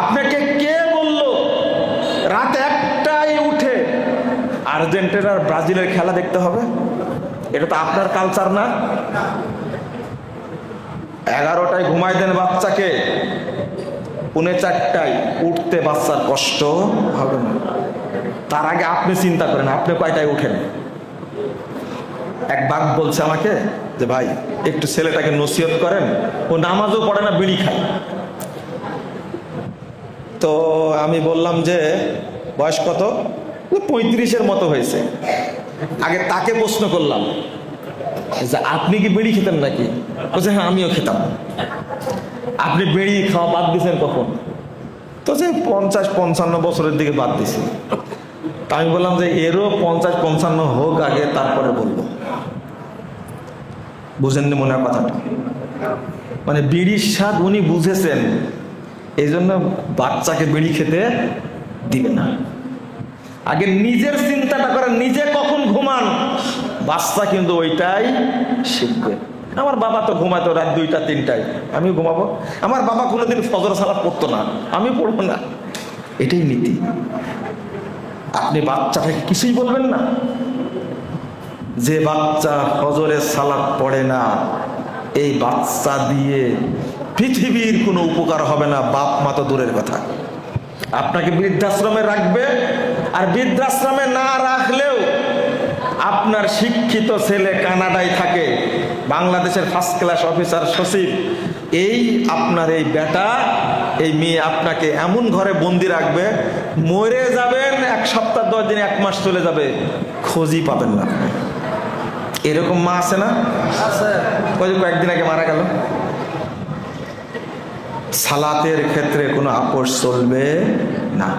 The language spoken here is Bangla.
আপনাকে কে বলল রাত 1টায় উঠে আর্জেন্টিনার ব্রাজিলের খেলা দেখতে হবে? এটা তো আপনার কালচার না। 11টায় ঘুমাই দেন বাচ্চাকে, 3:45টায় উঠতে বাচ্চার কষ্ট হবে না। তার আগে আপনি চিন্তা করেন আপনি কয়টায় উঠেন। এক বাপ বলছে আমাকে যে ভাই একটু ছেলেটাকে নসিহত করেন, ও নামাজও পড়ে না, বিড়ি খায়। তো আমি বললাম যে বয়স কত? 35-এর মতো হয়েছে। আগে তাকে প্রশ্ন করলাম যে আপনি কি বিড়ি খেতেন নাকি? বলছে হ্যাঁ আমিও খেতাম। আপনি বিড়ি খাওয়া বাদ দিয়েছেন কখন? তো যে 50-55 বছরের দিকে বাদ দিয়েছি। তা আমি বললাম যে এরও 50-55 হোক আগে, তারপরে বলবো। বুঝেননি মনে হয় কথাটা? মানে বিড়ির স্বাদ উনি বুঝেছেন, এই জন্য বাচ্চাকে বিড়ি খেতে দিবে না। আগে নিজের চিন্তাটা করেন, নিজে কখন ঘুমান, বাচ্চা কিন্তু ওইটাই শিখবে। আমার বাবা তো ঘুমাতো রাত 2টা-3টায়, আমিও ঘুমাবো। আমার বাবা কোনোদিন ফজর সালাত পড়তো না, আমি পড়বো না। এটাই নীতি। আপনি বাচ্চাটাকে কিছুই বলবেন না? যে বাচ্চা ফজরের সালাত পড়ে না, এই বাচ্চা দিয়ে পৃথিবীর কোনো উপকার হবে না, বাপ মা তো দূরের কথা। আপনাকে বৃদ্ধাশ্রমে রাখবে, আর বৃদ্ধাশ্রমে না রাখলেও আপনার শিক্ষিত ছেলে কানাডায় থাকে, বাংলাদেশের ফার্স্ট ক্লাস অফিসার সচিব, এই আপনার এই বেটা এই মেয়ে আপনাকে এমন ঘরে বন্দি রাখবে, মরে যাবেন 1 সপ্তাহ 10 দিন 1 মাস চলে যাবে, খোঁজই পাবেন না। এরকম মা আছে না? কয়েকদিন আগে মারা গেল। সালাতের ক্ষেত্রে কোনো আপোষ চলবে না।